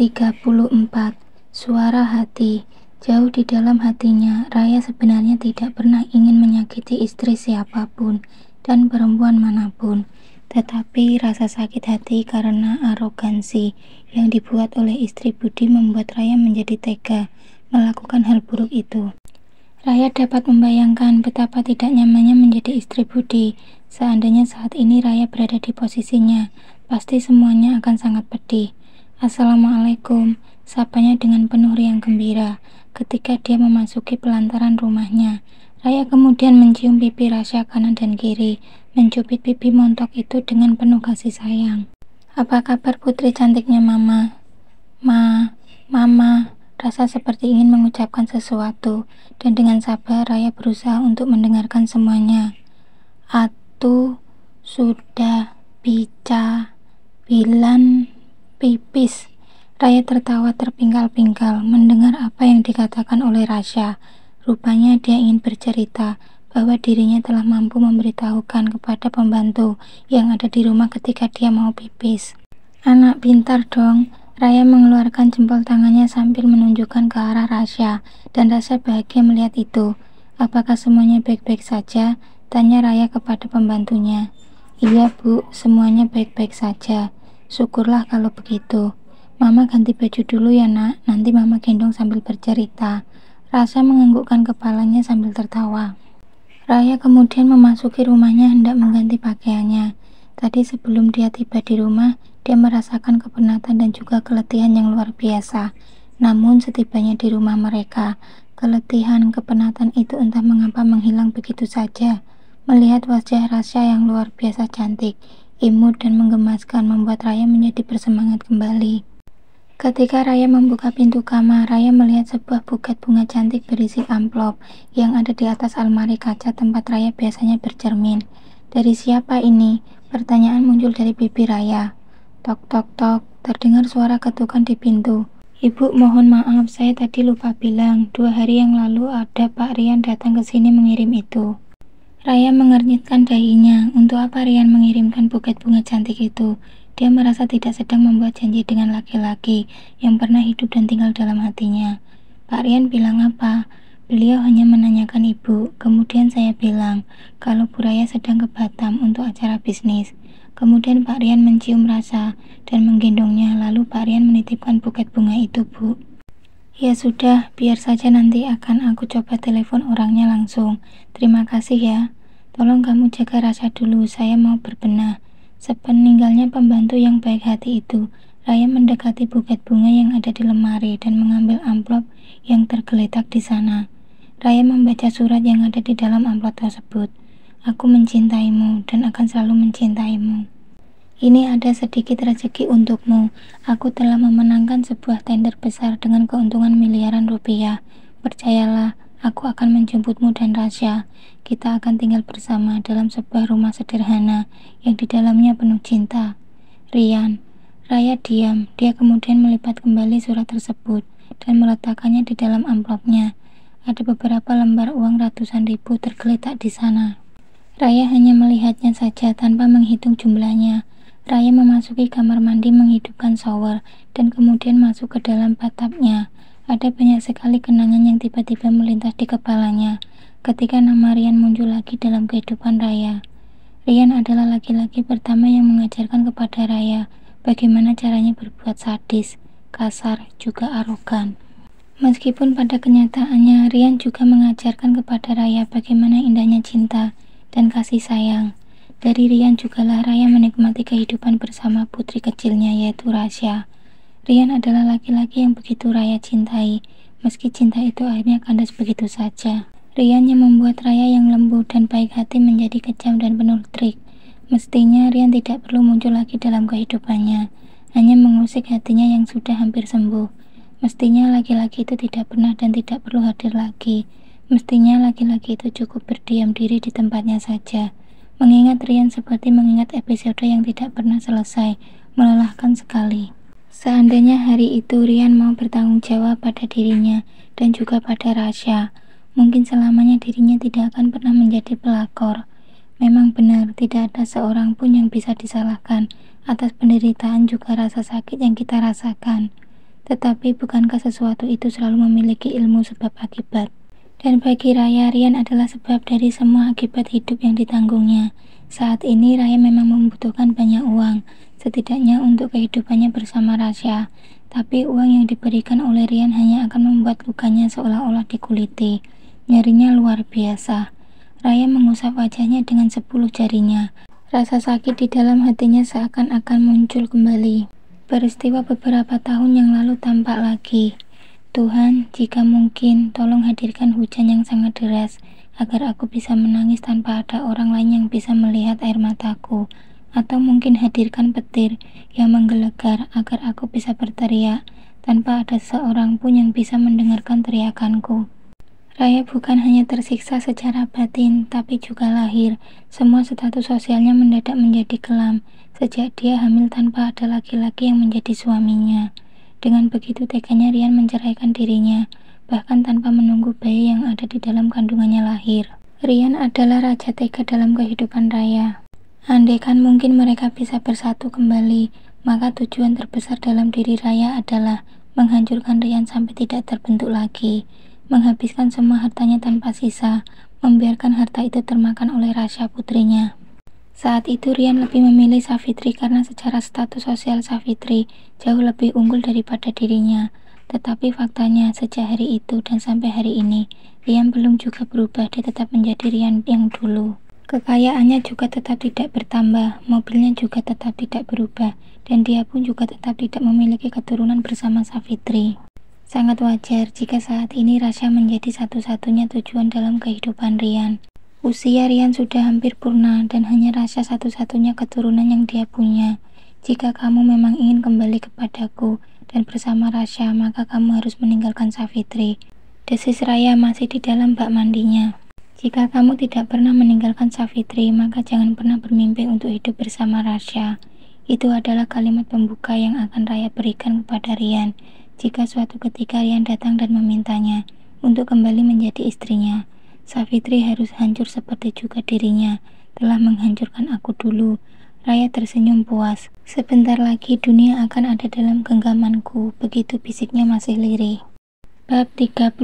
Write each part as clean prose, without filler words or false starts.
34. Suara hati. Jauh di dalam hatinya, Raya sebenarnya tidak pernah ingin menyakiti istri siapapun dan perempuan manapun. Tetapi rasa sakit hati karena arogansi yang dibuat oleh istri Budi membuat Raya menjadi tega melakukan hal buruk itu. Raya dapat membayangkan betapa tidak nyamannya menjadi istri Budi. Seandainya saat ini Raya berada di posisinya, pasti semuanya akan sangat pedih. Assalamualaikum, sapanya dengan penuh riang gembira. Ketika dia memasuki pelantaran rumahnya, Raya kemudian mencium pipi Rasya kanan dan kiri, mencubit pipi montok itu dengan penuh kasih sayang. Apa kabar putri cantiknya mama? Mama, rasa seperti ingin mengucapkan sesuatu, dan dengan sabar Raya berusaha untuk mendengarkan semuanya. Atu sudah bilan pipis. Raya tertawa terpingkal-pingkal mendengar apa yang dikatakan oleh Rasya. Rupanya dia ingin bercerita bahwa dirinya telah mampu memberitahukan kepada pembantu yang ada di rumah ketika dia mau pipis. Anak pintar dong. Raya mengeluarkan jempol tangannya sambil menunjukkan ke arah Rasya, dan Rasya bahagia melihat itu. Apakah semuanya baik-baik saja? Tanya Raya kepada pembantunya. Iya Bu, semuanya baik-baik saja. Syukurlah kalau begitu. Mama ganti baju dulu ya nak, nanti mama gendong sambil bercerita. Rasya menganggukkan kepalanya sambil tertawa. Raya kemudian memasuki rumahnya hendak mengganti pakaiannya. Tadi sebelum dia tiba di rumah, dia merasakan kepenatan dan juga keletihan yang luar biasa. Namun setibanya di rumah mereka, keletihan kepenatan itu entah mengapa menghilang begitu saja. Melihat wajah Rasya yang luar biasa cantik, imut dan menggemaskan membuat Raya menjadi bersemangat kembali. Ketika Raya membuka pintu kamar, Raya melihat sebuah buket bunga cantik berisi amplop yang ada di atas almari kaca tempat Raya biasanya bercermin. Dari siapa ini? Pertanyaan muncul dari bibir Raya. Tok tok tok, terdengar suara ketukan di pintu. Ibu, mohon maaf, saya tadi lupa bilang, 2 hari yang lalu ada Pak Rian datang ke sini mengirim itu. Raya mengernyitkan dahinya. Untuk apa Rian mengirimkan buket bunga cantik itu? Dia merasa tidak sedang membuat janji dengan laki-laki yang pernah hidup dan tinggal dalam hatinya. Pak Rian bilang apa? Beliau hanya menanyakan ibu. Kemudian saya bilang kalau Bu Raya sedang ke Batam untuk acara bisnis. Kemudian Pak Rian mencium Rasa dan menggendongnya. Lalu Pak Rian menitipkan buket bunga itu, Bu. Ya sudah, biar saja nanti akan aku coba telepon orangnya langsung. Terima kasih ya. Tolong kamu jaga Rasa dulu, saya mau berbenah. Sepeninggalnya pembantu yang baik hati itu, Raya mendekati buket bunga yang ada di lemari dan mengambil amplop yang tergeletak di sana. Raya membaca surat yang ada di dalam amplop tersebut. Aku mencintaimu dan akan selalu mencintaimu. Ini ada sedikit rezeki untukmu. Aku telah memenangkan sebuah tender besar dengan keuntungan miliaran rupiah. Percayalah, aku akan menjemputmu dan Rasya. Kita akan tinggal bersama dalam sebuah rumah sederhana yang di dalamnya penuh cinta. Rian. Raya diam. Dia kemudian melipat kembali surat tersebut dan meletakkannya di dalam amplopnya. Ada beberapa lembar uang ratusan ribu tergeletak di sana. Raya hanya melihatnya saja tanpa menghitung jumlahnya. Raya memasuki kamar mandi menghidupkan shower dan kemudian masuk ke dalam bathtubnya. Ada banyak sekali kenangan yang tiba-tiba melintas di kepalanya ketika nama Rian muncul lagi dalam kehidupan Raya. Rian adalah laki-laki pertama yang mengajarkan kepada Raya bagaimana caranya berbuat sadis, kasar, juga arogan. Meskipun pada kenyataannya Rian juga mengajarkan kepada Raya bagaimana indahnya cinta dan kasih sayang. Dari Rian jugalah Raya menikmati kehidupan bersama putri kecilnya yaitu Rasya. Rian adalah laki-laki yang begitu Raya cintai, meski cinta itu akhirnya kandas begitu saja. Rian yang membuat Raya yang lembut dan baik hati menjadi kejam dan penuh trik. Mestinya Rian tidak perlu muncul lagi dalam kehidupannya, hanya mengusik hatinya yang sudah hampir sembuh. Mestinya laki-laki itu tidak pernah dan tidak perlu hadir lagi. Mestinya laki-laki itu cukup berdiam diri di tempatnya saja. Mengingat Rian seperti mengingat episode yang tidak pernah selesai, melelahkan sekali. Seandainya hari itu Rian mau bertanggung jawab pada dirinya dan juga pada Rasya, mungkin selamanya dirinya tidak akan pernah menjadi pelakor. Memang benar, tidak ada seorang pun yang bisa disalahkan atas penderitaan juga rasa sakit yang kita rasakan. Tetapi bukankah sesuatu itu selalu memiliki ilmu sebab akibat? Dan bagi Raya, Rian adalah sebab dari semua akibat hidup yang ditanggungnya. Saat ini Raya memang membutuhkan banyak uang, setidaknya untuk kehidupannya bersama Rasya. Tapi uang yang diberikan oleh Rian hanya akan membuat lukanya seolah-olah dikuliti. Nyerinya luar biasa. Raya mengusap wajahnya dengan 10 jarinya. Rasa sakit di dalam hatinya seakan-akan muncul kembali. Peristiwa beberapa tahun yang lalu tampak lagi. Tuhan, jika mungkin, tolong hadirkan hujan yang sangat deras, agar aku bisa menangis tanpa ada orang lain yang bisa melihat air mataku. Atau mungkin hadirkan petir yang menggelegar, agar aku bisa berteriak, tanpa ada seorang pun yang bisa mendengarkan teriakanku. Raya bukan hanya tersiksa secara batin, tapi juga lahir. Semua status sosialnya mendadak menjadi kelam, sejak dia hamil tanpa ada laki-laki yang menjadi suaminya. Dengan begitu teganya Rian menceraikan dirinya, bahkan tanpa menunggu bayi yang ada di dalam kandungannya lahir. Rian adalah raja tega dalam kehidupan Raya. Andaikan mungkin mereka bisa bersatu kembali, maka tujuan terbesar dalam diri Raya adalah menghancurkan Rian sampai tidak terbentuk lagi, menghabiskan semua hartanya tanpa sisa, membiarkan harta itu termakan oleh Rasya putrinya. Saat itu Rian lebih memilih Savitri karena secara status sosial Savitri jauh lebih unggul daripada dirinya. Tetapi faktanya sejak hari itu dan sampai hari ini, Rian belum juga berubah. Dia tetap menjadi Rian yang dulu. Kekayaannya juga tetap tidak bertambah, mobilnya juga tetap tidak berubah, dan dia pun juga tetap tidak memiliki keturunan bersama Savitri. Sangat wajar jika saat ini Rasya menjadi satu-satunya tujuan dalam kehidupan Rian. Usia Rian sudah hampir purna dan hanya Rasya satu-satunya keturunan yang dia punya. Jika kamu memang ingin kembali kepadaku dan bersama Rasya, maka kamu harus meninggalkan Savitri. Desis Raya masih di dalam bak mandinya. Jika kamu tidak pernah meninggalkan Savitri, maka jangan pernah bermimpi untuk hidup bersama Rasya. Itu adalah kalimat pembuka yang akan Raya berikan kepada Rian jika suatu ketika Rian datang dan memintanya untuk kembali menjadi istrinya. Savitri harus hancur seperti juga dirinya telah menghancurkan aku dulu. Raya tersenyum puas. Sebentar lagi dunia akan ada dalam genggamanku, begitu bisiknya masih lirih. Bab 35.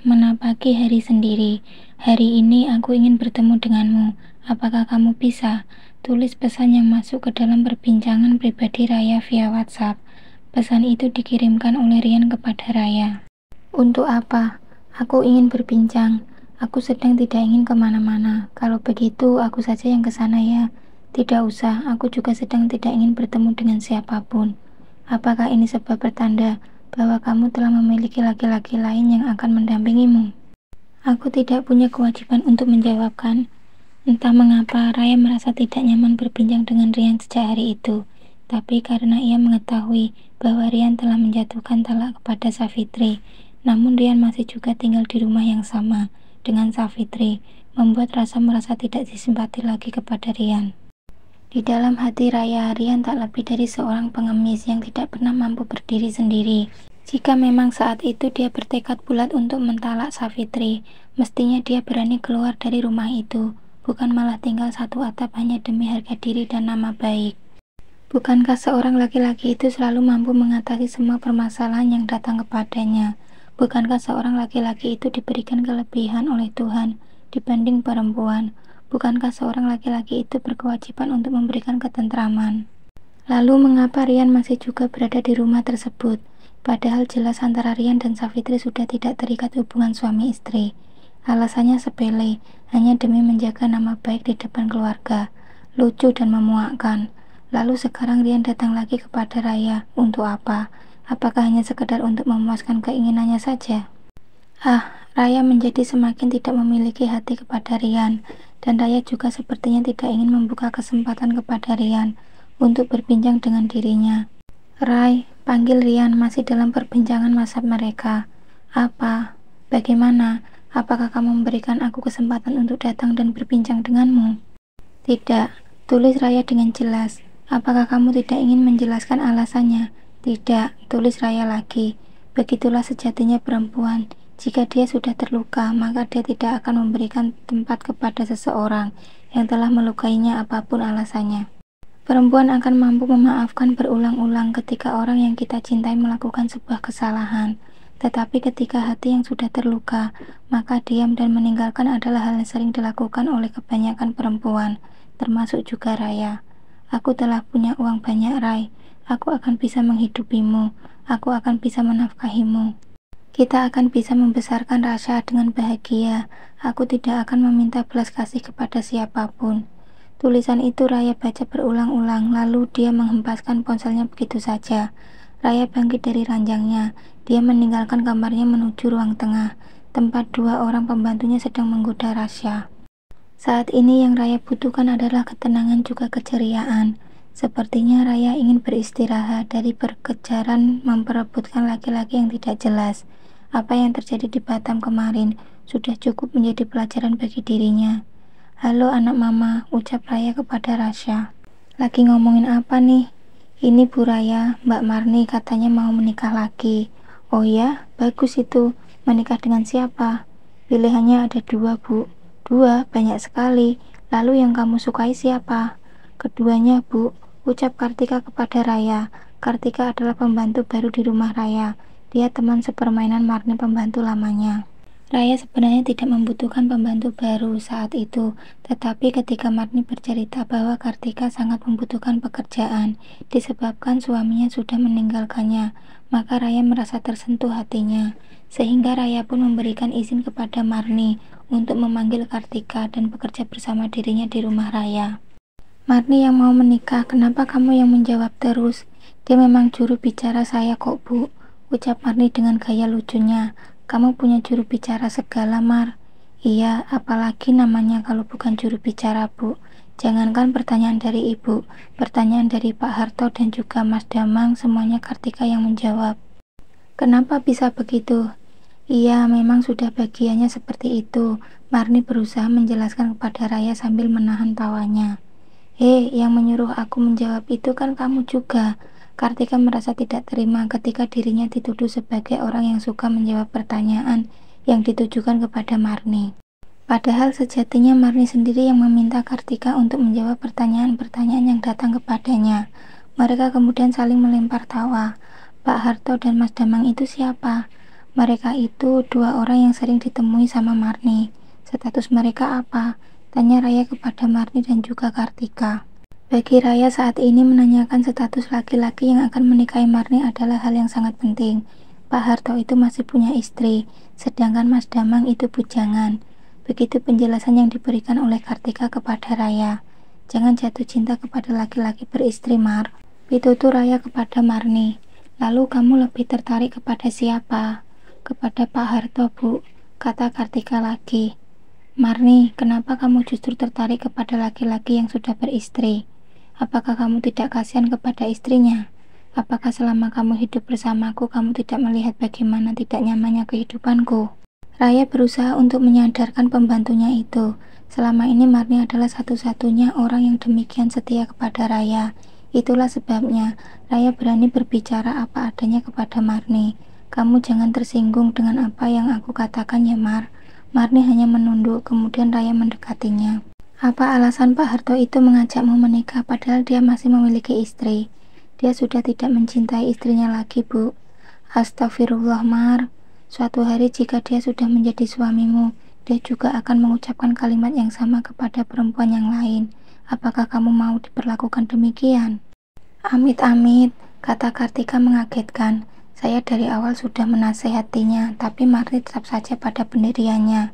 Menapaki hari sendiri. Hari ini aku ingin bertemu denganmu. Apakah kamu bisa? Tulis pesan yang masuk ke dalam perbincangan pribadi Raya via WhatsApp. Pesan itu dikirimkan oleh Rian kepada Raya. Untuk apa? Aku ingin berbincang. Aku sedang tidak ingin kemana-mana. Kalau begitu, aku saja yang kesana ya. Tidak usah, aku juga sedang tidak ingin bertemu dengan siapapun. Apakah ini sebab bertanda bahwa kamu telah memiliki laki-laki lain yang akan mendampingimu? Aku tidak punya kewajiban untuk menjawabkan. Entah mengapa, Raya merasa tidak nyaman berbincang dengan Rian sejak hari itu. Tapi karena ia mengetahui bahwa Rian telah menjatuhkan talak kepada Savitri, namun Rian masih juga tinggal di rumah yang sama dengan Savitri, membuat Rasa merasa tidak disimpati lagi kepada Rian. Di dalam hati Raya, Rian tak lebih dari seorang pengemis yang tidak pernah mampu berdiri sendiri. Jika memang saat itu dia bertekad bulat untuk mentalak Savitri, mestinya dia berani keluar dari rumah itu, bukan malah tinggal satu atap hanya demi harga diri dan nama baik. Bukankah seorang laki-laki itu selalu mampu mengatasi semua permasalahan yang datang kepadanya? Bukankah seorang laki-laki itu diberikan kelebihan oleh Tuhan dibanding perempuan? Bukankah seorang laki-laki itu berkewajiban untuk memberikan ketentraman? Lalu mengapa Rian masih juga berada di rumah tersebut? Padahal jelas antara Rian dan Savitri sudah tidak terikat hubungan suami istri. Alasannya sepele, hanya demi menjaga nama baik di depan keluarga. Lucu dan memuakkan. Lalu sekarang Rian datang lagi kepada Raya. Untuk apa? Apakah hanya sekedar untuk memuaskan keinginannya saja? Raya menjadi semakin tidak memiliki hati kepada Rian, dan Raya juga sepertinya tidak ingin membuka kesempatan kepada Rian untuk berbincang dengan dirinya. Rai, panggil Rian masih dalam perbincangan WhatsApp mereka. Apa? Bagaimana? Apakah kamu memberikan aku kesempatan untuk datang dan berbincang denganmu? Tidak, tulis Raya dengan jelas. Apakah kamu tidak ingin menjelaskan alasannya? Tidak, tulis Raya lagi. Begitulah sejatinya perempuan. Jika dia sudah terluka, maka dia tidak akan memberikan tempat kepada seseorang yang telah melukainya apapun alasannya. Perempuan akan mampu memaafkan berulang-ulang ketika orang yang kita cintai melakukan sebuah kesalahan. Tetapi ketika hati yang sudah terluka, maka diam dan meninggalkan adalah hal yang sering dilakukan oleh kebanyakan perempuan, termasuk juga Raya. Aku telah punya uang banyak, Rai. Aku akan bisa menghidupimu. Aku akan bisa menafkahimu. Kita akan bisa membesarkan Rasya dengan bahagia. Aku tidak akan meminta belas kasih kepada siapapun. Tulisan itu Raya baca berulang-ulang, lalu dia menghempaskan ponselnya begitu saja. Raya bangkit dari ranjangnya. Dia meninggalkan kamarnya menuju ruang tengah, tempat dua orang pembantunya sedang menggoda Rasya. Saat ini yang Raya butuhkan adalah ketenangan juga keceriaan. Sepertinya Raya ingin beristirahat dari berkejaran memperebutkan laki-laki yang tidak jelas. Apa yang terjadi di Batam kemarin sudah cukup menjadi pelajaran bagi dirinya. Halo anak mama, ucap Raya kepada Rasya. Lagi ngomongin apa nih? Ini Bu Raya, Mbak Marni katanya mau menikah lagi. Oh ya, bagus itu. Menikah dengan siapa? Pilihannya ada dua, Bu. Dua, banyak sekali. Lalu yang kamu sukai siapa? Keduanya, Bu, ucap Kartika kepada Raya. Kartika adalah pembantu baru di rumah Raya. Dia teman sepermainan Marni, pembantu lamanya. Raya sebenarnya tidak membutuhkan pembantu baru saat itu, tetapi ketika Marni bercerita bahwa Kartika sangat membutuhkan pekerjaan disebabkan suaminya sudah meninggalkannya, maka Raya merasa tersentuh hatinya, sehingga Raya pun memberikan izin kepada Marni untuk memanggil Kartika dan bekerja bersama dirinya di rumah Raya. Marni yang mau menikah, kenapa kamu yang menjawab terus? Dia memang juru bicara saya kok, Bu, ucap Marni dengan gaya lucunya. Kamu punya juru bicara segala, Mar. Iya, apalagi namanya kalau bukan juru bicara, Bu. Jangankan pertanyaan dari Ibu, pertanyaan dari Pak Harto dan juga Mas Damang, semuanya Kartika yang menjawab. Kenapa bisa begitu? Iya, memang sudah bagiannya seperti itu. Marni berusaha menjelaskan kepada Raya sambil menahan tawanya. Yang menyuruh aku menjawab itu kan kamu juga. Kartika merasa tidak terima ketika dirinya dituduh sebagai orang yang suka menjawab pertanyaan yang ditujukan kepada Marni. Padahal sejatinya Marni sendiri yang meminta Kartika untuk menjawab pertanyaan-pertanyaan yang datang kepadanya. Mereka kemudian saling melempar tawa. Pak Harto dan Mas Damang itu siapa? Mereka itu dua orang yang sering ditemui sama Marni. Status mereka apa? Tanya Raya kepada Marni dan juga Kartika. Bagi Raya saat ini menanyakan status laki-laki yang akan menikahi Marni adalah hal yang sangat penting. Pak Harto itu masih punya istri, sedangkan Mas Damang itu bujangan. Begitu penjelasan yang diberikan oleh Kartika kepada Raya. Jangan jatuh cinta kepada laki-laki beristri, Mar. Pitutur Raya kepada Marni. Lalu kamu lebih tertarik kepada siapa? Kepada Pak Harto, Bu, kata Kartika lagi. Marni, kenapa kamu justru tertarik kepada laki-laki yang sudah beristri? Apakah kamu tidak kasihan kepada istrinya? Apakah selama kamu hidup bersamaku, kamu tidak melihat bagaimana tidak nyamannya kehidupanku? Raya berusaha untuk menyadarkan pembantunya itu. Selama ini Marni adalah satu-satunya orang yang demikian setia kepada Raya. Itulah sebabnya Raya berani berbicara apa adanya kepada Marni. Kamu jangan tersinggung dengan apa yang aku katakan ya, Mar. Marni hanya menunduk, kemudian Raya mendekatinya. Apa alasan Pak Harto itu mengajakmu menikah padahal dia masih memiliki istri? Dia sudah tidak mencintai istrinya lagi, Bu. Astagfirullah, Mar. Suatu hari jika dia sudah menjadi suamimu, dia juga akan mengucapkan kalimat yang sama kepada perempuan yang lain. Apakah kamu mau diperlakukan demikian? Amit-amit, kata Kartika mengagetkan. Saya dari awal sudah menasehatinya, tapi Marni tetap saja pada pendiriannya.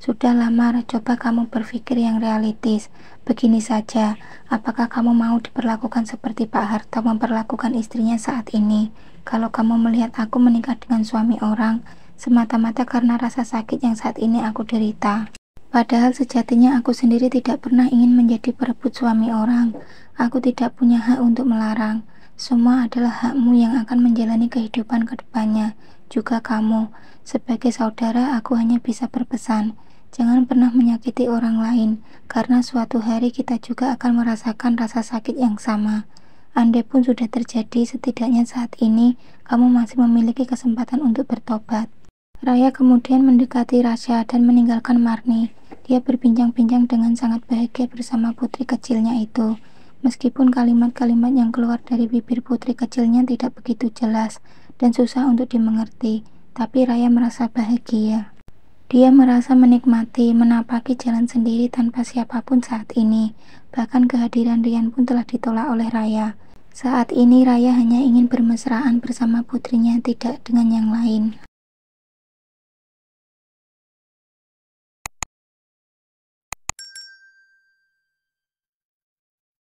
Sudah Mar, coba kamu berpikir yang realistis. Begini saja, apakah kamu mau diperlakukan seperti Pak Harto memperlakukan istrinya saat ini? Kalau kamu melihat aku menikah dengan suami orang, semata-mata karena rasa sakit yang saat ini aku derita. Padahal sejatinya aku sendiri tidak pernah ingin menjadi perebut suami orang. Aku tidak punya hak untuk melarang. Semua adalah hakmu yang akan menjalani kehidupan ke depannya. Juga kamu, sebagai saudara aku hanya bisa berpesan. Jangan pernah menyakiti orang lain, karena suatu hari kita juga akan merasakan rasa sakit yang sama. Andai pun sudah terjadi, setidaknya saat ini kamu masih memiliki kesempatan untuk bertobat. Raya kemudian mendekati Rasya dan meninggalkan Marni. Dia berbincang-bincang dengan sangat bahagia bersama putri kecilnya itu. Meskipun kalimat-kalimat yang keluar dari bibir putri kecilnya tidak begitu jelas dan susah untuk dimengerti, tapi Raya merasa bahagia. Dia merasa menikmati menapaki jalan sendiri tanpa siapapun saat ini. Bahkan kehadiran Rian pun telah ditolak oleh Raya. Saat ini Raya hanya ingin bermesraan bersama putrinya, tidak dengan yang lain.